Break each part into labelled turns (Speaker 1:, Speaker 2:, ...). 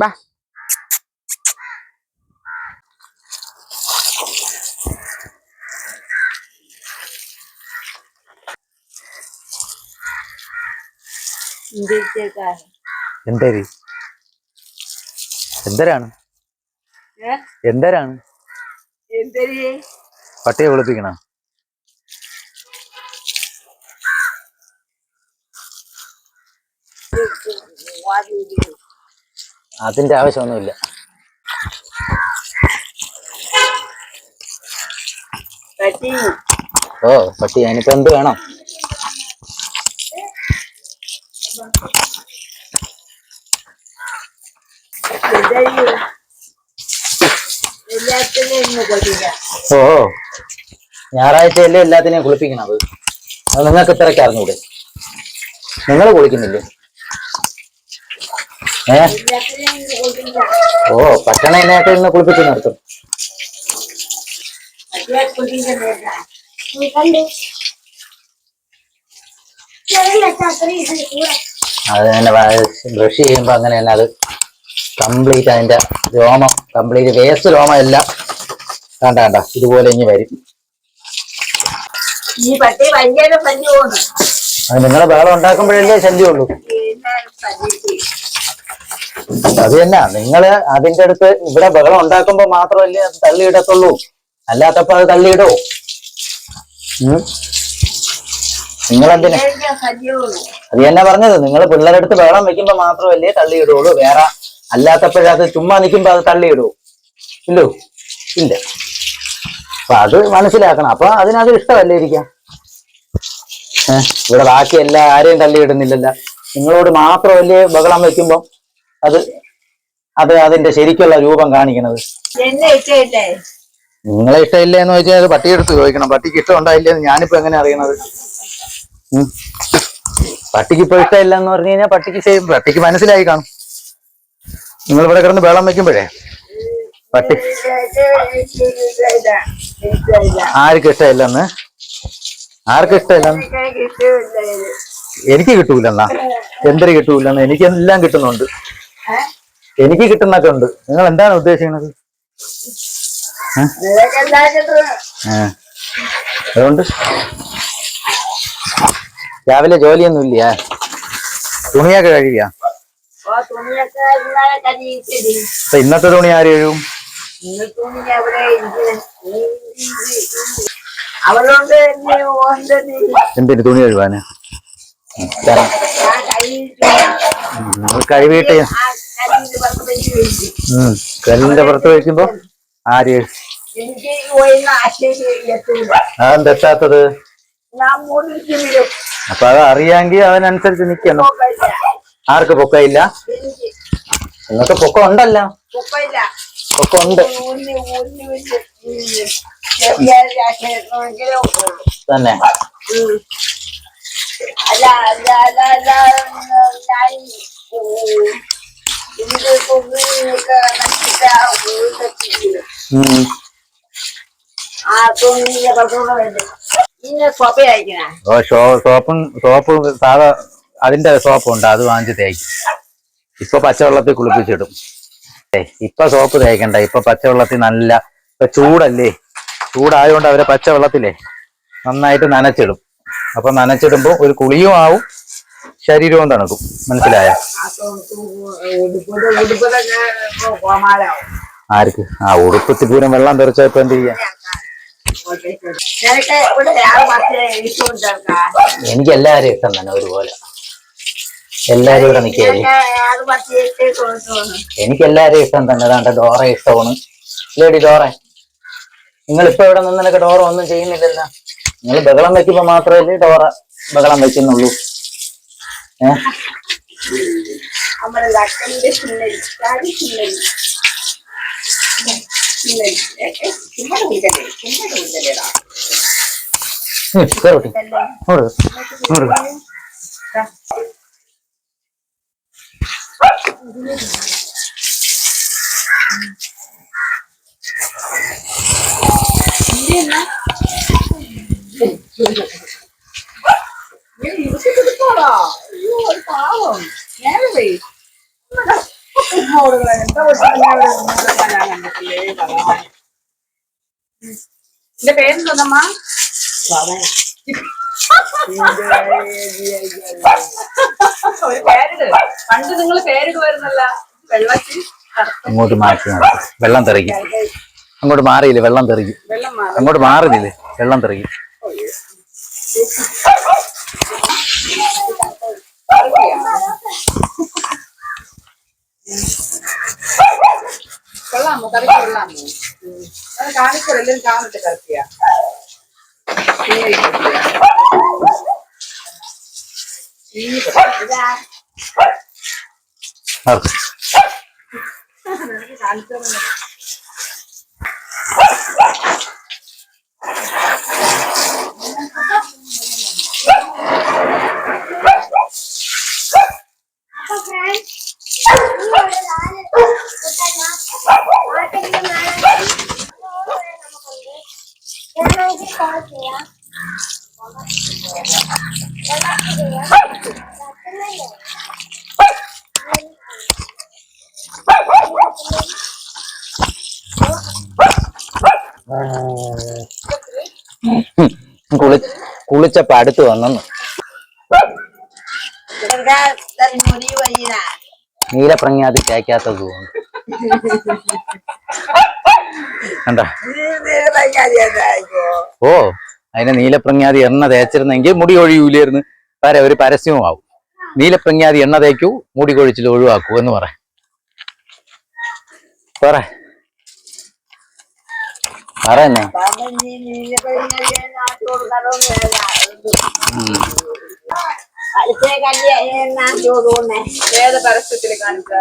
Speaker 1: ബാ. എന്തേരി എന്തരാണ് എന്തരാണ് പട്ടിയെ കുളിപ്പിക്കണ? അതിന്റെ ആവശ്യമൊന്നുമില്ല. ഓ പട്ടി, അതിനിപ്പോ എന്ത് വേണം? ഓ ഞായറാഴ്ചയല്ലേ എല്ലാത്തിനെയും കുളിപ്പിക്കണത്. അത് നിങ്ങൾക്ക് ഇത്രയ്ക്ക് അറിഞ്ഞൂടെ? നിങ്ങൾ കുളിക്കുന്നില്ലേ? ഓ പട്ടണേനായിട്ട് ഇന്ന് കുളിപ്പിച്ച് നിർത്തും. അത് തന്നെ ബ്രഷ് ചെയ്യുമ്പോ അങ്ങനെ തന്നെ അത് കംപ്ലീറ്റ് അതിന്റെ രോമം കംപ്ലീറ്റ് വേസ്റ്റ് രോമം എല്ലാം കണ്ട ഇതുപോലെ ഇനി വരും. അത് നിങ്ങളെ ബഹളം ഉണ്ടാക്കുമ്പോഴല്ലേ ശല്യമുള്ളൂ. അത് തന്നെ, നിങ്ങള് അതിന്റെ അടുത്ത് ഇവിടെ ബഹളം ഉണ്ടാക്കുമ്പോ മാത്രമല്ലേ അത് തള്ളിയിടത്തുള്ളൂ. അല്ലാത്തപ്പോ അത് തള്ളിയിടോ? നിങ്ങളെന്തിനാ അത് തന്നെ പറഞ്ഞത്? നിങ്ങൾ പിള്ളേരുടെ അടുത്ത് ബഹളം വെക്കുമ്പോ മാത്രമല്ലേ തള്ളിയിടുള്ളൂ. വേറെ അല്ലാത്തപ്പോഴത് ചുമ്മാ നിൽക്കുമ്പോ അത് തള്ളിയിടൂ? ഇല്ലോ, ഇല്ല. അപ്പൊ അത് മനസ്സിലാക്കണം. അപ്പൊ അതിനത് ഇഷ്ടമല്ലേ ഇരിക്കാം. ഇവിടെ ബാക്കി ആരെയും തള്ളിയിടുന്നില്ലല്ലോ. നിങ്ങളോട് മാത്രമല്ലേ ബഹളം വെക്കുമ്പോ അത് അതിന്റെ ശരിക്കുള്ള രൂപം കാണിക്കണത്. നിങ്ങളെ ഇഷ്ടമില്ലേ എന്ന് ചോദിച്ചാൽ പട്ടിയെടുത്ത് ചോദിക്കണം. പട്ടിക്ക് ഇഷ്ടം ഉണ്ടായില്ലേന്ന് ഞാനിപ്പോ എങ്ങനെ അറിയണത്? പട്ടിക്ക് ഇപ്പൊ ഇഷ്ടമില്ല എന്ന് പറഞ്ഞു കഴിഞ്ഞാൽ പട്ടിക്ക് മനസ്സിലായി കാണും. നിങ്ങൾ ഇവിടെ കിടന്ന് ബഹളം വെക്കുമ്പോഴേ പട്ടി ആർക്കും ഇഷ്ടമില്ലെന്ന്? ആർക്കും ഇഷ്ടമില്ലെന്ന്? എനിക്ക് കിട്ടൂലെന്നാ? എന്തൊരു കിട്ടൂലെന്ന്? എനിക്കെല്ലാം കിട്ടുന്നുണ്ട്. എനിക്ക് കിട്ടുന്നൊക്കെ ഉണ്ട്. നിങ്ങൾ എന്താണ് ഉദ്ദേശിക്കുന്നത്? അതുകൊണ്ട് രാവിലെ ജോലിയൊന്നും ഇല്ല? തുണിയൊക്കെ കഴുകിയാ? ഇന്നത്തെ തുണി ആര് കഴിയും? എന്തിന് തുണി കഴുകാന്? കഴുകിയിട്ട് കല്ലിന്റെ പുറത്ത് വെക്കുമ്പോ ആര്? അതെന്തെത്താത്തത്? അപ്പൊ അത് അറിയാമെങ്കിൽ അതിനനുസരിച്ച് നിക്കണം. ആർക്ക് പൊക്കയില്ല? നിങ്ങൾക്ക് പൊക്കം ഉണ്ടല്ലോ. പൊക്കം ഉണ്ട് തന്നെ. സോപ്പ് സാധാ അതിന്റെ സോപ്പുണ്ട്, അത് വാങ്ങിച്ച് തേക്കും. ഇപ്പൊ പച്ചവെള്ളത്തിൽ കുളിപ്പിച്ചിടും. ഇപ്പൊ സോപ്പ് തേക്കണ്ട. ഇപ്പൊ പച്ചവെള്ളത്തിൽ നല്ല ചൂടല്ലേ, ചൂടായതുകൊണ്ട് അവരെ പച്ചവെള്ളത്തിലേ നന്നായിട്ട് നനച്ചിടും. അപ്പൊ നനച്ചിടുമ്പോ ഒരു കുളിയും ആവും, ശരീരവും തണുക്കും. മനസ്സിലായ? ആർക്ക്? ഉടുപ്പത്തി പൂരം വെള്ളം തെറിച്ച ഇപ്പൊ എന്ത് ചെയ്യാ? എനിക്ക് എല്ലാവരും ഇഷ്ടം തന്നെ ഒരുപോലെ. എല്ലാരും ഇവിടെ നിൽക്കുകയല്ലേ. എനിക്ക് എല്ലാരും ഇഷ്ടം തന്നെ. അതാണ്ട് ഡോറ ഇഷ്ടമാണ്. ലേഡി ഡോറ, നിങ്ങളിപ്പോ ഇവിടെ നിന്നൊക്കെ ഡോറ ഒന്നും ചെയ്യുന്നില്ലല്ലോ. നിങ്ങൾ ബഹളം വെക്കുമ്പോ മാത്രമല്ലേ ഡോറ ബഹളം വെക്കുന്നുള്ളൂ.
Speaker 2: എന്റെ പേരെന്തോന്നമ്മ? ഒരു പേരിട്. പണ്ട് നിങ്ങൾ പേരിടുവായിരുന്നല്ല. വെള്ളത്തിൽ
Speaker 1: അങ്ങോട്ട് മാറ്റി വെള്ളം തെറിക്കും. അങ്ങോട്ട് മാറിയില്ലേ വെള്ളം തെറിക്കും. അങ്ങോട്ട് മാറിയില്ലേ വെള്ളം തെറിക്കും.
Speaker 2: കൊള്ളാമോ? കറിക്ക് കൊള്ളാമോ? കാണിക്കോ? എല്ലാവരും കാണട്ടെ. കറക്കിയാ
Speaker 1: കുളിച്ചപ്പോ അടുത്ത് വന്നു. നീലപ്രജ്ഞാതി തേക്കാത്തത് കണ്ട. ഓ, അതിന് നീലപ്രജ്ഞാതി എണ്ണ തേച്ചിരുന്നെങ്കിൽ മുടി ഒഴിയൂലായിരുന്നു. ഒരു പരസ്യവും ആവും. നീലപ്രജ്ഞാതി എണ്ണ തേക്കൂ, മുടി കൊഴിച്ചിൽ ഒഴിവാക്കൂ എന്ന് പറ. തന്നെ
Speaker 2: ഏത് പരസ്യത്തിൽ കാണിച്ച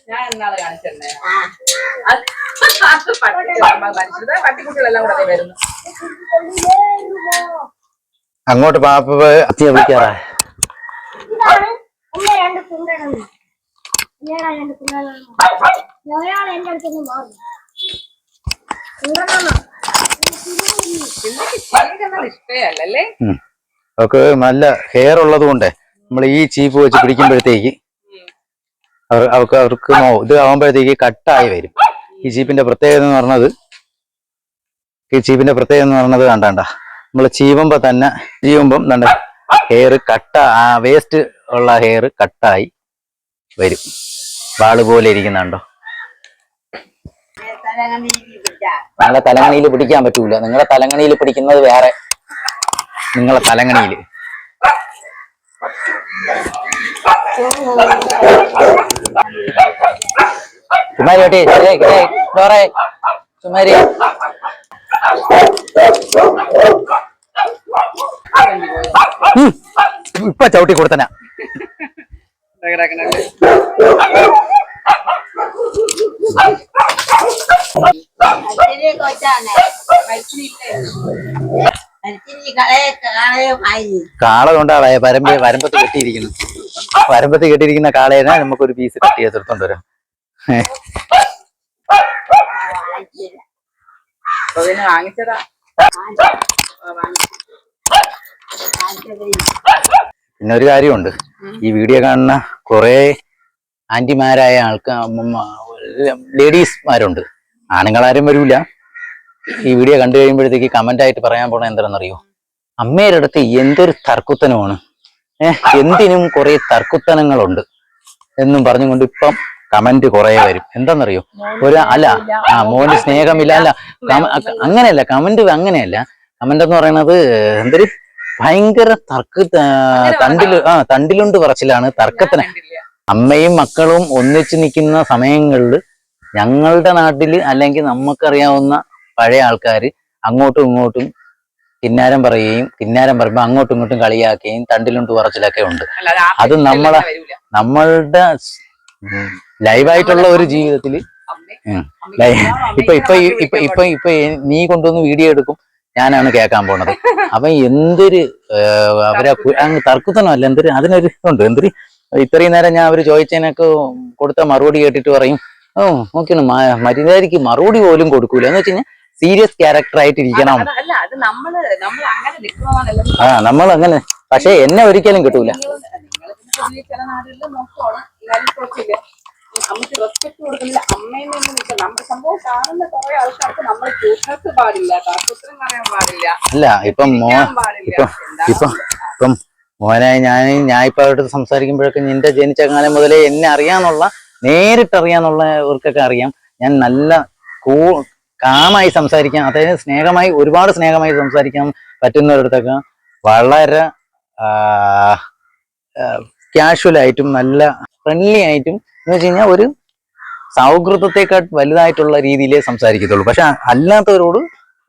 Speaker 2: ഞാൻ എന്നാള് കാണിച്ചെന്നെ. പട്ടിക്കുട്ടികളെല്ലാം കൂടെ വരുന്നു.
Speaker 1: അങ്ങോട്ട് പാപ്പ അച്ഛയെ വിളിക്കാറാ.
Speaker 2: ഇഷ്ടല്ലേ
Speaker 1: അവർക്ക് നല്ല ഹെയർ ഉള്ളത് കൊണ്ട് നമ്മൾ ഈ ചീപ്പ് വെച്ച് പിടിക്കുമ്പോഴത്തേക്ക് അവർക്ക് ഇത് ആവുമ്പോഴത്തേക്ക് കട്ടായി വരും. ഈ ചീപ്പിന്റെ പ്രത്യേകത എന്ന് പറഞ്ഞത് കണ്ടാണ്ട നമ്മൾ ചീവുമ്പം നല്ല ഹെയർ വേസ്റ്റ് ഉള്ള ഹെയർ കട്ടായി വരും. വാള് പോലെ ഇരിക്കുന്നുണ്ടോ? നിങ്ങളെ തലങ്ങണിയിൽ പിടിക്കാൻ പറ്റൂല. നിങ്ങളെ തലങ്ങണിയിൽ പിടിക്കുന്നത് വേറെ. നിങ്ങളെ തലങ്ങണിയിൽ കുമാരി ഏട്ടി ഡോറേ കുമാരി ഇപ്പൊ ചവിട്ടി കൊടുത്തന. കാള കൊണ്ടാ വരമ്പത്ത് കെട്ടിയിരിക്കുന്ന കാളേനെ നമുക്കൊരു പീസ് കട്ട് ചെയ്തെടുത്തോണ്ട് വരാം. പിന്നെ ഒരു കാര്യമുണ്ട്. ഈ വീഡിയോ കാണുന്ന കുറെ ആന്റിമാരായ ലേഡീസ്മാരുണ്ട്. ആണുങ്ങളാരും വരൂല. ഈ വീഡിയോ കണ്ടു കഴിയുമ്പോഴത്തേക്ക് കമന്റ് ആയിട്ട് പറയാൻ പോണ എന്താണെന്നറിയോ? അമ്മയുടെ അടുത്ത് എന്തൊരു തർക്കുത്തനമാണ്, എന്തിനും കുറെ തർക്കുത്തനങ്ങളുണ്ട് എന്നും പറഞ്ഞുകൊണ്ട് ഇപ്പം കമന്റ് കുറെ വരും. എന്താണെന്നറിയോ? മോന് സ്നേഹമില്ല. അങ്ങനെയല്ല കമന്റ്. കമന്റ് എന്ന് പറയുന്നത് എന്തൊരു ഭയങ്കര തണ്ടിലുണ്ട് പറച്ചിലാണ്, തർക്കത്തിന്. അമ്മയും മക്കളും ഒന്നിച്ചു നിൽക്കുന്ന സമയങ്ങളിൽ ഞങ്ങളുടെ നാട്ടില് അല്ലെങ്കിൽ നമുക്കറിയാവുന്ന പഴയ ആൾക്കാര് അങ്ങോട്ടും ഇങ്ങോട്ടും കിന്നാരം പറയുമ്പോ അങ്ങോട്ടും ഇങ്ങോട്ടും കളിയാക്കുകയും തണ്ടിലുണ്ട് പറച്ചിലൊക്കെ ഉണ്ട്. അത് നമ്മളുടെ ലൈവായിട്ടുള്ള ഒരു ജീവിതത്തില് ഇപ്പൊ നീ കൊണ്ടുവന്ന് വീഡിയോ എടുക്കും, ഞാനാണ് കേൾക്കാൻ പോണത്. അപ്പൊ എന്തൊരു അങ്ങ് തർക്കുത്തനമല്ല, അതിനൊരു ഇതുണ്ട്. ഇത്രയും നേരം ഞാൻ അവര് ചോദിച്ചതിനൊക്കെ കൊടുത്ത മറുപടി കേട്ടിട്ട് പറയും, നോക്കിയാണ് മര്യാദയ്ക്ക് മറുപടി പോലും കൊടുക്കൂല. എന്ന് വെച്ച് കഴിഞ്ഞാൽ സീരിയസ് ക്യാരക്ടർ ആയിട്ട് ഇരിക്കണം. നമ്മൾ അങ്ങനെ. പക്ഷെ എന്നെ ഒരിക്കലും കിട്ടൂല.
Speaker 2: പൊതുവെ ചില നാടുകളിൽ നോക്കുവാണ് എന്നാലും കുഴപ്പമില്ല. നമുക്ക് റെസ്പെക്ട് കൊടുക്കുന്നില്ല. അമ്മയെന്ന് തന്നെ നിൽക്കുക. നമ്മുടെ സംഭവം കാണുന്ന കുറെ ആൾക്കാർക്ക് നമ്മൾ ക്യൂട്ട്നസ് പാടില്ല, താല്പര്യം പറയാൻ പാടില്ല,
Speaker 1: അല്ല ഇപ്പം
Speaker 2: പാടില്ല.
Speaker 1: ഇപ്പം ഇപ്പം ഇപ്പം മോനെ ഞാൻ ഇപ്പൊ അവരുടെ സംസാരിക്കുമ്പോഴൊക്കെ നിന്റെ ജനിച്ച കാലം മുതലേ എന്നെ അറിയാന്നുള്ള നേരിട്ട് അറിയാന്നുള്ളവർക്കൊക്കെ അറിയാം. ഞാൻ നല്ല കാമായി സംസാരിക്കാം, അതായത് സ്നേഹമായി ഒരുപാട് സ്നേഹമായി സംസാരിക്കാൻ പറ്റുന്നവരടുത്തൊക്കെ വളരെ കാഷ്വൽ ആയിട്ടും നല്ല ഫ്രണ്ട്ലി ആയിട്ടും എന്ന് വെച്ച് കഴിഞ്ഞാൽ ഒരു സൗഹൃദത്തെക്കാൾ വലുതായിട്ടുള്ള രീതിയിലേ സംസാരിക്കത്തുള്ളൂ. പക്ഷെ അല്ലാത്തവരോട്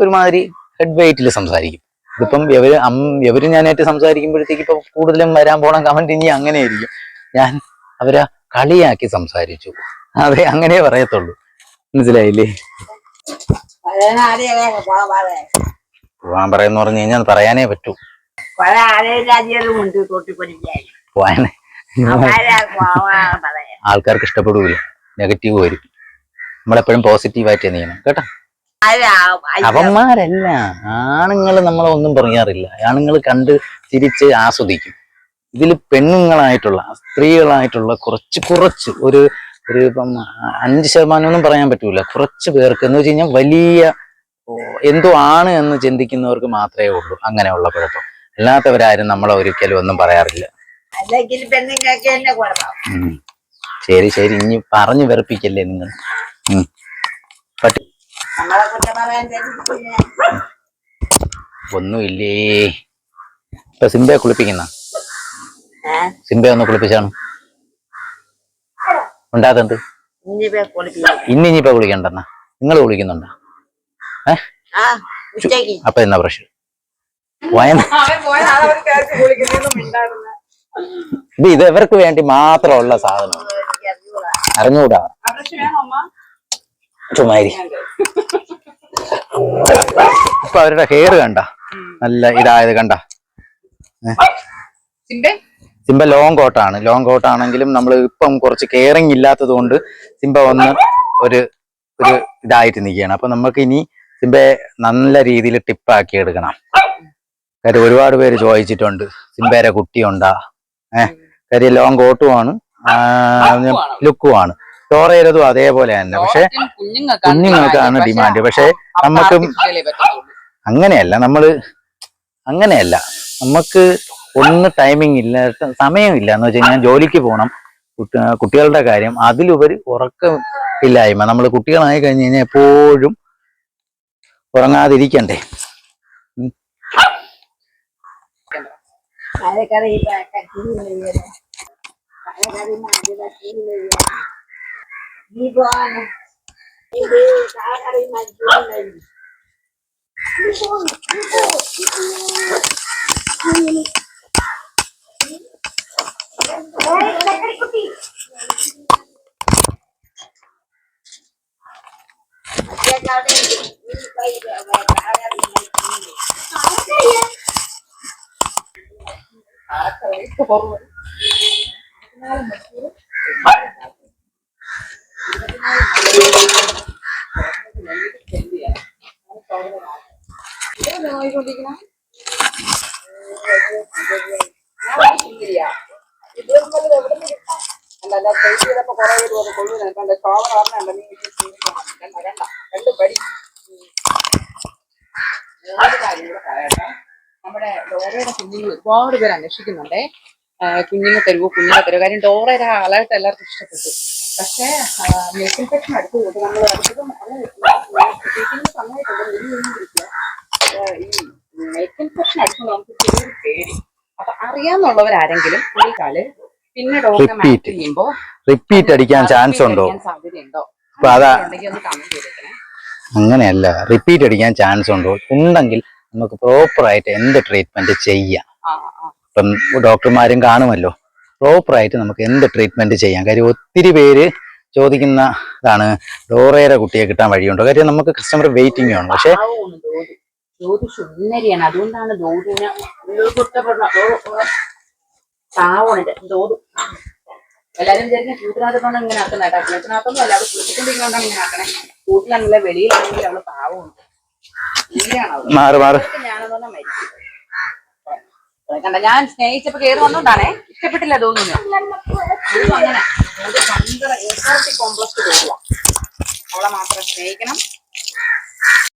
Speaker 1: ഒരുമാതിരി ഹെഡ് വെയിറ്റിൽ സംസാരിക്കും. ഇതിപ്പം എവര് ഞാനായിട്ട് സംസാരിക്കുമ്പോഴത്തേക്ക് ഇപ്പൊ കൂടുതലും വരാൻ പോണ കമന്റ് ഇനി അങ്ങനെയായിരിക്കും, ഞാൻ അവരെ കളിയാക്കി സംസാരിച്ചു, അതെ അങ്ങനെ പറയത്തുള്ളൂ. മനസ്സിലായില്ലേ? പോവാൻ പറയുന്ന പറഞ്ഞു കഴിഞ്ഞാൽ പറയാനേ പറ്റൂ. പോവാനെ ആൾക്കാർക്ക് ഇഷ്ടപ്പെടൂല, നെഗറ്റീവ് വരും. നമ്മളെപ്പോഴും പോസിറ്റീവായിട്ട് ചെയ്യണം കേട്ടോ. അവന്മാരല്ല ആണുങ്ങൾ നമ്മളെ ഒന്നും പറയാറില്ല. ആണുങ്ങൾ കണ്ട് ചിരിച്ച് ആസ്വദിക്കും. ഇതിൽ പെണ്ണുങ്ങളായിട്ടുള്ള സ്ത്രീകളായിട്ടുള്ള കുറച്ച് ഒരു ഇപ്പം 5% ഒന്നും പറയാൻ പറ്റൂല. കുറച്ച് പേർക്ക് എന്ന് വെച്ച് കഴിഞ്ഞാൽ വലിയ എന്തോ ആണ് എന്ന് ചിന്തിക്കുന്നവർക്ക് മാത്രമേ ഉള്ളൂ അങ്ങനെയുള്ള കുഴപ്പം. അല്ലാത്തവരാരും നമ്മളെ ഒരിക്കലും ഒന്നും പറയാറില്ല. ശരി ശരി, ഇനി പറഞ്ഞു വെറുപ്പിക്കല്ലേ നിങ്ങൾ. ഒന്നുമില്ലേ. ഇപ്പൊ സിംബയെ കുളിപ്പിക്കുന്ന സിംബയെ ഒന്ന് കുളിപ്പിച്ചാണ് ഉണ്ടാകുന്നത്. ഇനിയിപ്പോ കുളിക്കണ്ടെന്നാ നിങ്ങൾ കുളിക്കുന്നുണ്ടോ? അപ്പൊ എന്നാ പ്രശ്നം? ഇത് ഇവർക്ക് വേണ്ടി മാത്രമുള്ള സാധനം അറിഞ്ഞുകൂടാ. ചുമ്മാരി ഇപ്പൊ അവരുടെ ഹെയർ കണ്ട നല്ല ഇതായത് കണ്ട. സിംബ ലോങ് കോട്ടാണെങ്കിലും നമ്മൾ ഇപ്പം കുറച്ച് കെയറിങ് ഇല്ലാത്തത് കൊണ്ട് സിംബ ഒന്ന് ഒരു ഇതായിട്ട് നിൽക്കുകയാണ്. അപ്പൊ നമുക്ക് ഇനി സിംബയെ നല്ല രീതിയിൽ ടിപ്പാക്കി എടുക്കണം. കാര്യം ഒരുപാട് പേര് ചോദിച്ചിട്ടുണ്ട് സിംബയുടെ കുട്ടിയുണ്ടാ. കാര്യം ലോങ് കോട്ടുമാണ്, ലുക്കുമാണ്. ഡോറയുടേതും അതേപോലെ തന്നെ. പക്ഷെ കുഞ്ഞുങ്ങൾക്കാണ് ഡിമാൻഡ്. പക്ഷെ നമുക്ക് അങ്ങനെയല്ല, നമുക്ക് ഒന്ന് ടൈമിങ് ഇല്ല, സമയമില്ല. എന്ന് വെച്ച് കഴിഞ്ഞാൽ ജോലിക്ക് പോകണം, കുട്ടികളുടെ കാര്യം, അതിലുപരി ഉറക്കമില്ലായ്മ. നമ്മൾ കുട്ടികളായി കഴിഞ്ഞ് കഴിഞ്ഞാൽ എപ്പോഴും ഉറങ്ങാതിരിക്കണ്ടേ.
Speaker 2: നമ്മുടെ ഡോറയുടെ കുഞ്ഞുങ്ങൾ ഒരുപാട് പേര് അന്വേഷിക്കുന്നുണ്ടേ. കുഞ്ഞിനെ തരുവോ. കാര്യം ഡോറയുടെ ആളായിട്ട് എല്ലാവർക്കും ഇഷ്ടപ്പെട്ടു. പക്ഷേ മിൽക്ക് ഇൻഫെക്ഷൻ അടുത്ത് പോയിട്ട് നമ്മൾ അടുത്തതും സമയത്തുണ്ട് ഈ മിൽക്ക് ഇൻഫെക്ഷൻ അടുത്ത് നമുക്ക് ചെറിയൊരു പേടി. അപ്പൊ അറിയാന്നുള്ളവരാരെങ്കിലും പുള്ളിക്കാല് പിന്നെ ഡോക്ടറെ മാറ്റ് ചെയ്യുമ്പോ റിപ്പീറ്റ് അടിക്കാൻ സാധ്യതയുണ്ടോ?
Speaker 1: അങ്ങനെയല്ല, റിപ്പീറ്റ് അടിക്കാൻ ചാൻസ് ഉണ്ടോ? ഉണ്ടെങ്കിൽ നമുക്ക് പ്രോപ്പറായിട്ട് എന്ത് ട്രീറ്റ്മെന്റ് ചെയ്യാം. ഇപ്പം ഡോക്ടർമാരും കാണുമല്ലോ, പ്രോപ്പറായിട്ട് നമുക്ക് എന്ത് ട്രീറ്റ്മെന്റ് ചെയ്യാം. കാര്യം ഒത്തിരി പേര് ചോദിക്കുന്ന ഇതാണ്, ഡോറയുടെ കുട്ടിയെ കിട്ടാൻ വഴിയുണ്ടോ? കാര്യം നമുക്ക് കസ്റ്റമർ വെയിറ്റിംഗ് ആണ്. പക്ഷെ
Speaker 2: സുന്ദരിയാണ്, അതുകൊണ്ടാണ് എല്ലാരും വിചാരിക്കും കൂട്ടിനകത്തോണ്ട് ഇങ്ങനെ ആക്കുന്നേട്ടാ. കൂട്ടിനകത്തൊന്നും അല്ല, അവള് കുളിച്ചിട്ടുണ്ടെങ്കിലാണ് ഇങ്ങനെ ആക്കണേ. കൂട്ടിലാണെങ്കിലെ വെളിയിലാണെങ്കിൽ അവള് പാവമാണ്. ഞാനെന്ന് പറഞ്ഞാൽ മരിക്കും. കണ്ട, ഞാൻ സ്നേഹിച്ചപ്പോ കയറി വന്നോണ്ടാണേ. ഇഷ്ടപ്പെട്ടില്ല തോന്നുന്നു. അതും അങ്ങനെ ഭയങ്കര ഇൻഫോർട്ടി കോംപ്ലക്സ് തോന്നുക. അവളെ മാത്രം സ്നേഹിക്കണം,